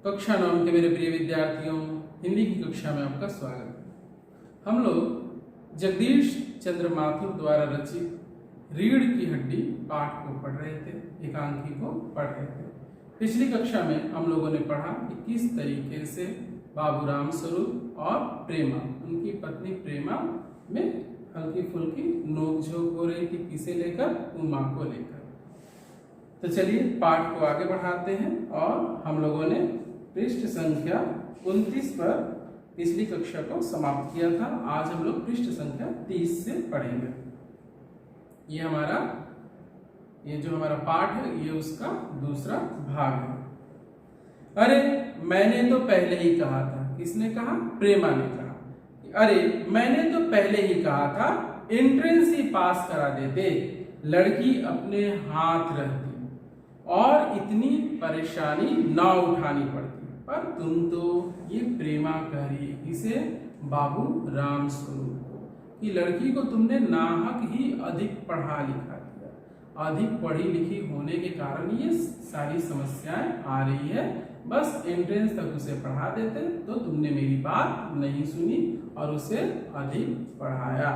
कक्षा 9 के मेरे प्रिय विद्यार्थियों, हिंदी की कक्षा में आपका स्वागत है। हम लोग जगदीश चंद्र माथुर द्वारा रचित रीढ़ की हड्डी पाठ को पढ़ रहे थे, एकांकी को पढ़ रहे थे। पिछली कक्षा में हम लोगों ने पढ़ा कि किस तरीके से बाबू राम स्वरूप और प्रेमा, उनकी पत्नी प्रेमा में हल्की फुल्की नोकझोंक हो रही थी, किसे लेकर? उमा को लेकर। तो चलिए पाठ को आगे बढ़ाते हैं और हम लोगों ने पृष्ठ संख्या 29 पर पिछली कक्षा को समाप्त किया था। आज हम लोग पृष्ठ संख्या 30 से पढ़ेंगे। ये जो हमारा पाठ है ये उसका दूसरा भाग है। अरे मैंने तो पहले ही कहा था। किसने कहा? प्रेमा ने कहा। अरे मैंने तो पहले ही कहा था एंट्रेंस ही पास करा देते, लड़की अपने हाथ रहती और इतनी परेशानी ना उठानी पड़ती। पर तुम तो, ये प्रेमा कह रही है किसे? बाबू राम स्वरूप को, कि लड़की को तुमने नाहक ही अधिक पढ़ा लिखा दिया। अधिक पढ़ी लिखी होने के कारण ये सारी समस्याएं आ रही है। बस एंट्रेंस तक उसे पढ़ा देते तो तुमने मेरी बात नहीं सुनी और उसे अधिक पढ़ाया।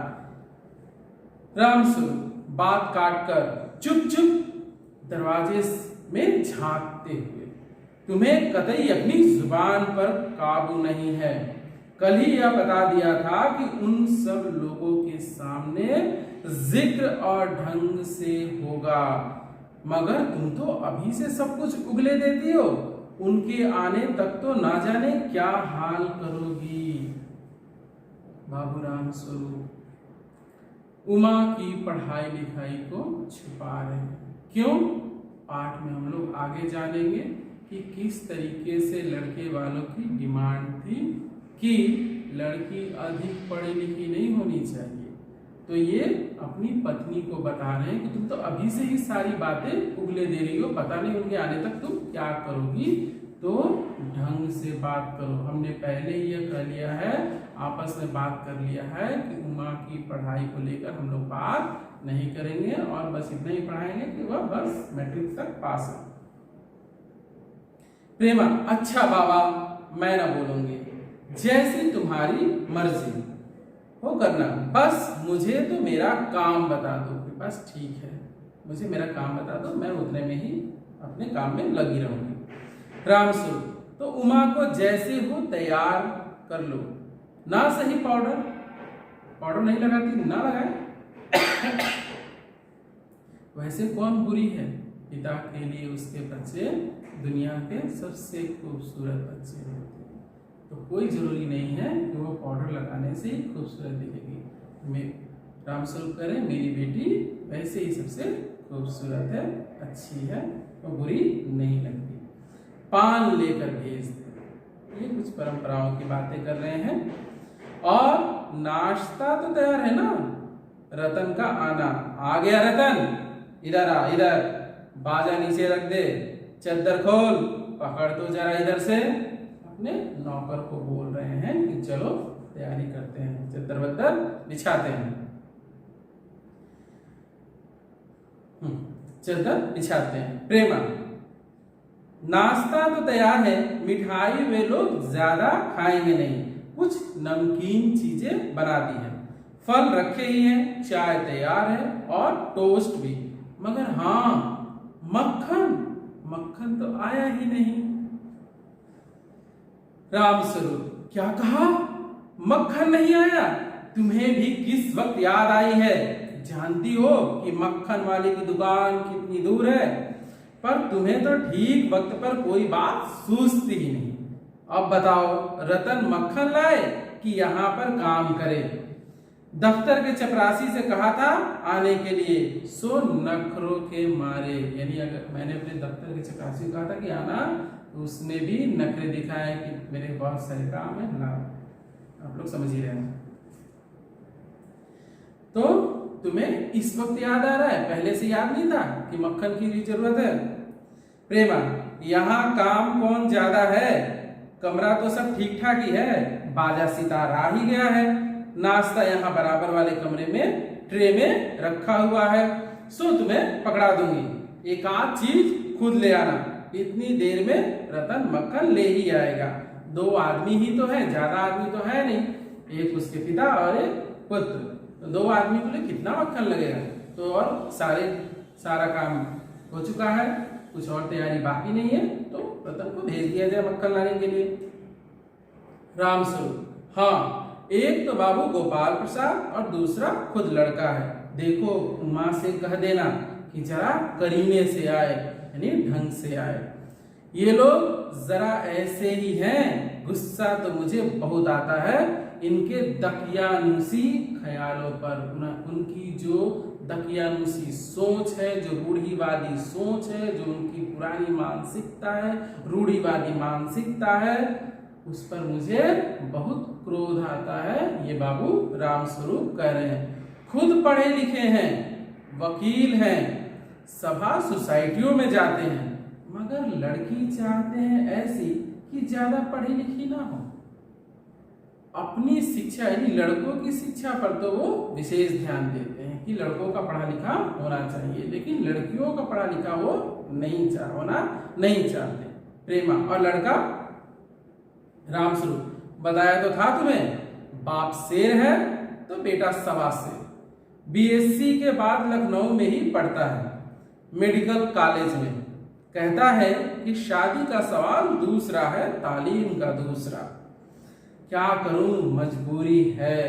राम स्वरूप बात काटकर चुप चुप दरवाजे में झांकते हुए, तुम्हें कतई अपनी जुबान पर काबू नहीं है। कल ही यह बता दिया था कि उन सब लोगों के सामने जिक्र और ढंग से होगा, मगर तुम तो अभी से सब कुछ उगले देती हो। उनके आने तक तो ना जाने क्या हाल करोगी। बाबू राम स्वरूप उमा की पढ़ाई लिखाई को छुपा रहे हैं। क्यों? पाठ में हम लोग आगे जानेंगे कि किस तरीके से लड़के वालों की डिमांड थी कि लड़की अधिक पढ़ी लिखी नहीं होनी चाहिए। तो ये अपनी पत्नी को बता रहे हैं कि तुम तो अभी से ही सारी बातें उगले दे रही हो, पता नहीं उनके आने तक तुम क्या करोगी। तो ढंग से बात करो। हमने पहले ही यह कह लिया है, आपस में बात कर लिया है कि उमा की पढ़ाई को लेकर हम लोग बात नहीं करेंगे और बस इतना ही पढ़ाएंगे कि वह बस मैट्रिक तक पास है। प्रेमा, अच्छा बाबा मैं ना बोलूंगी, जैसी तुम्हारी मर्जी हो करना, बस मुझे तो मेरा काम बता दो। बस ठीक है, मुझे मेरा काम बता दो, मैं उतने में ही अपने काम में लगी रहूंगी। राम स्वरूप, तो उमा को जैसे हो तैयार कर लो। ना सही पाउडर नहीं लगाती, ना लगाए। वैसे कौन बुरी है? पिता के लिए उसके बच्चे दुनिया के सबसे खूबसूरत बच्चे होते हैं, तो कोई जरूरी नहीं है कि वो पाउडर लगाने से ही खूबसूरत दिखेगी। राम स्वरूप करें, मेरी बेटी वैसे ही सबसे खूबसूरत है, अच्छी है, वो बुरी नहीं लगती। पान लेकर भेज दे। ये कुछ परंपराओं की बातें कर रहे हैं। और नाश्ता तो तैयार है ना? रतन का आना। आ गया रतन, इधर आ, इधर बाजा नीचे रख दे, चद्दर खोल, पकड़ तो जरा इधर से। अपने नौकर को बोल रहे हैं कि चलो तैयारी करते हैं, चद्दर वद्दर बिछाते हैं। चद्दर बिछाते हैं। प्रेमा, नाश्ता तो तैयार है, मिठाई वे लोग ज्यादा खाएंगे नहीं, कुछ नमकीन चीजें बना दी है, फल रखे ही हैं, चाय तैयार है और टोस्ट भी, मगर हाँ मक्खन तो आया ही नहीं। राम स्वरूप, क्या कहा? मक्खन नहीं आया? तुम्हें भी किस वक्त याद आई है? जानती हो कि मक्खन वाले की दुकान कितनी दूर है, पर तुम्हें तो ठीक वक्त पर कोई बात सूझती ही नहीं। अब बताओ, रतन मक्खन लाए कि यहाँ पर काम करे? दफ्तर के चपरासी से कहा था आने के लिए, सो नखरों के मारे, यानी अगर मैंने अपने दफ्तर के चपरासी को कहा था कि आना, तो उसने भी नखरे दिखाए कि मेरे बहुत सारे काम है ना। आप लोग समझ ही रहे हैं। तो तुम्हें इस वक्त याद आ रहा है, पहले से याद नहीं था कि मक्खन की भी जरूरत है? प्रेमा, यहाँ काम कौन ज्यादा है? कमरा तो सब ठीक ठाक ही है, बाजा सितार आ ही गया है, नाश्ता यहाँ बराबर वाले कमरे में ट्रे में रखा हुआ है, सो तुम्हें पकड़ा दूंगी, एक आध चीज खुद ले आना। इतनी देर में रतन मक्खन ले ही आएगा। 2 आदमी ही तो है, ज्यादा आदमी तो है नहीं, एक उसके पिता और एक पुत्र, तो 2 आदमी के लिए कितना मक्खन लगेगा। तो और सारा काम हो चुका है, कुछ और तैयारी बाकी नहीं है, तो रतन को भेज दिया जाए मक्खन लाने के लिए। रामस्वरूप, हाँ, एक तो बाबू गोपाल प्रसाद और दूसरा खुद लड़का है। देखो उमा से कह देना कि जरा करीने से आए, यानी ढंग से आए। ये लोग जरा ऐसे ही हैं, गुस्सा तो मुझे बहुत आता है इनके दकियानुसी ख्यालों पर। उनकी जो दकियानुसी सोच है, जो रूढ़िवादी सोच है, जो उनकी पुरानी मानसिकता है, रूढ़िवादी मानसिकता है, उस पर मुझे बहुत क्रोध आता है, ये बाबू रामस्वरूप कह रहे हैं। खुद पढ़े लिखे हैं, वकील हैं, सभा सोसाइटियों में जाते हैं, मगर लड़की चाहते हैं ऐसी कि ज्यादा पढ़ी लिखी ना हो। अपनी शिक्षा यानी लड़कों की शिक्षा पर तो वो विशेष ध्यान देते हैं कि लड़कों का पढ़ा लिखा होना चाहिए, लेकिन लड़कियों का पढ़ा लिखा वो होना नहीं चाहते। प्रेमा और लड़का रामस्वरूप, बताया तो था तुम्हें, बाप शेर है तो बेटा सवा शेर। बीएससी के बाद लखनऊ में ही पढ़ता है, मेडिकल कॉलेज में। कहता है कि शादी का सवाल दूसरा है, तालीम का दूसरा। क्या करूं, मजबूरी है।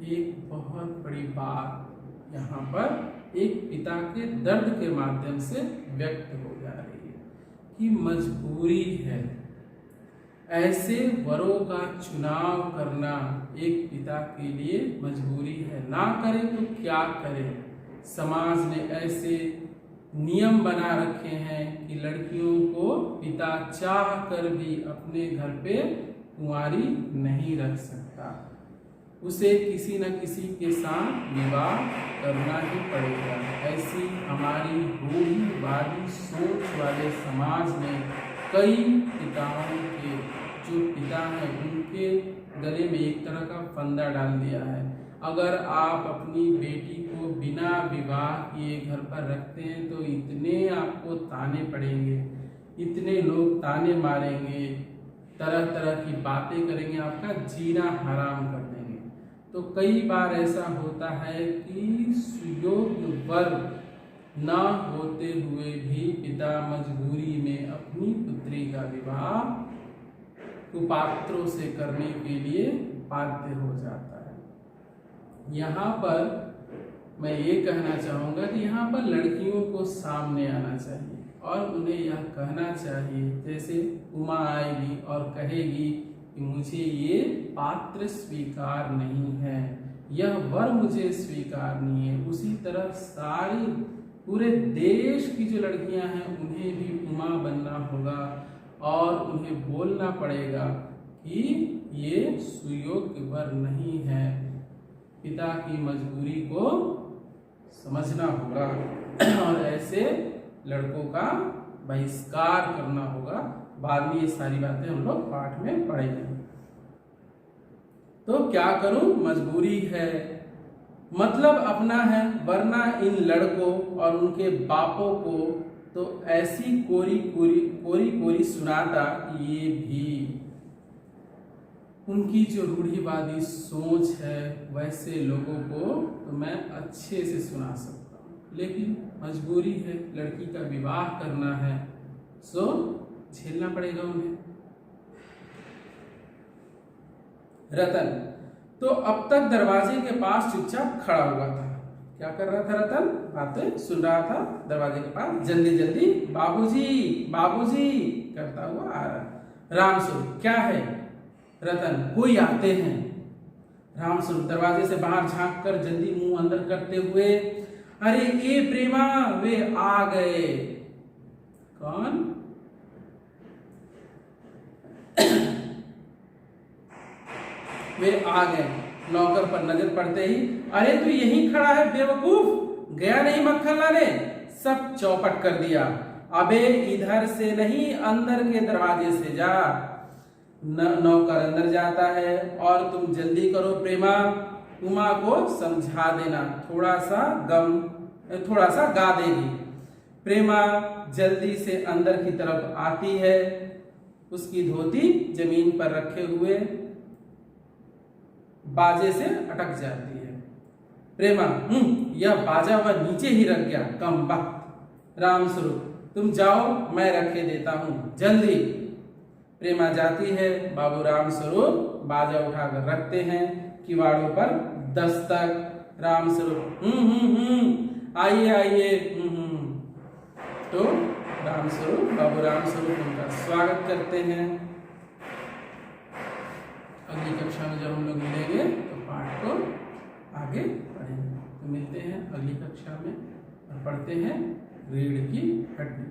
एक बहुत बड़ी बात यहाँ पर एक पिता के दर्द के माध्यम से व्यक्त हो जा रही है कि मजबूरी है। ऐसे वरों का चुनाव करना एक पिता के लिए मजबूरी है। ना करे तो क्या करे। समाज ने ऐसे नियम बना रखे हैं कि लड़कियों को पिता चाह कर भी अपने घर पे कुंवारी नहीं रख सकता, उसे किसी न किसी के साथ विवाह करना ही पड़ेगा। ऐसी हमारी रूढ़िवादी सोच वाले समाज ने कई पिताओं के जो पिता हैं उनके गले में एक तरह का फंदा डाल दिया है। अगर आप अपनी बेटी को बिना विवाह किए घर पर रखते हैं तो इतने आपको ताने पड़ेंगे, इतने लोग ताने मारेंगे, तरह तरह की बातें करेंगे, आपका जीना हराम कर देंगे। तो कई बार ऐसा होता है कि सुयोग्य वर ना होते हुए भी पिता मजबूरी में अपनी पुत्री का विवाह कुपात्रों से करने के लिए बाध्य हो जाता है। यहाँ पर मैं ये कहना चाहूँगा कि यहाँ पर लड़कियों को सामने आना चाहिए और उन्हें यह कहना चाहिए, जैसे उमा आएगी और कहेगी कि मुझे ये पात्र स्वीकार नहीं है, यह वर मुझे स्वीकार नहीं है, उसी तरह सारी पूरे देश की जो लड़कियां हैं उन्हें भी उमा बनना होगा और उन्हें बोलना पड़ेगा कि ये सुयोग्य वर नहीं है। पिता की मजबूरी को समझना होगा और ऐसे लड़कों का बहिष्कार करना होगा। बाद में ये सारी बातें हम लोग पाठ में पढ़ेंगे। तो क्या करूं, मजबूरी है, मतलब अपना है, वरना इन लड़कों और उनके बापों को तो ऐसी कोरी सुनाता कि ये भी उनकी जो रूढ़िवादी सोच है वैसे लोगों को तो मैं अच्छे से सुना सकता हूँ, लेकिन मजबूरी है, लड़की का विवाह करना है, सो झेलना पड़ेगा उन्हें। रतन तो अब तक दरवाजे के पास चुपचाप खड़ा हुआ था। क्या कर रहा था रतन? बातें सुन रहा था दरवाजे के पास। जल्दी जल्दी बाबूजी बाबूजी करता हुआ आ रहा। रामस्वरूप, क्या है? रतन, कोई आते हैं। रामस्वरूप दरवाजे से बाहर झांक कर जल्दी मुंह अंदर करते हुए, अरे ये प्रेमा, वे आ गए। कौन? वे आ गए। नौकर पर नजर पड़ते ही, अरे तू यहीं खड़ा है बेवकूफ, गया नहीं मक्खन लाने? सब चौपट कर दिया। अबे इधर से नहीं, अंदर के दरवाजे से जा। नौकर अंदर जाता है और तुम जल्दी करो प्रेमा, उमा को समझा देना, थोड़ा सा गा देगी। प्रेमा जल्दी से अंदर की तरफ आती है, उसकी धोती जमीन पर रखे हुए बाजे से अटक जाती है। प्रेमा, यह बाजा वह नीचे ही रख गया, कम वक्त। रामस्वरूप, तुम जाओ, मैं रखे देता हूं, जल्दी। प्रेमा जाती है, बाबू रामस्वरूप बाजा उठाकर रखते हैं, किवाड़ों पर दस्तक। रामस्वरूप, आइए आइए। तो रामस्वरूप, बाबू रामस्वरूप उनका स्वागत करते हैं। अगली कक्षा में जब हम लोग मिलेंगे तो पाठ को आगे पढ़ेंगे। तो मिलते हैं अगली कक्षा में और पढ़ते हैं रीढ़ की हड्डी।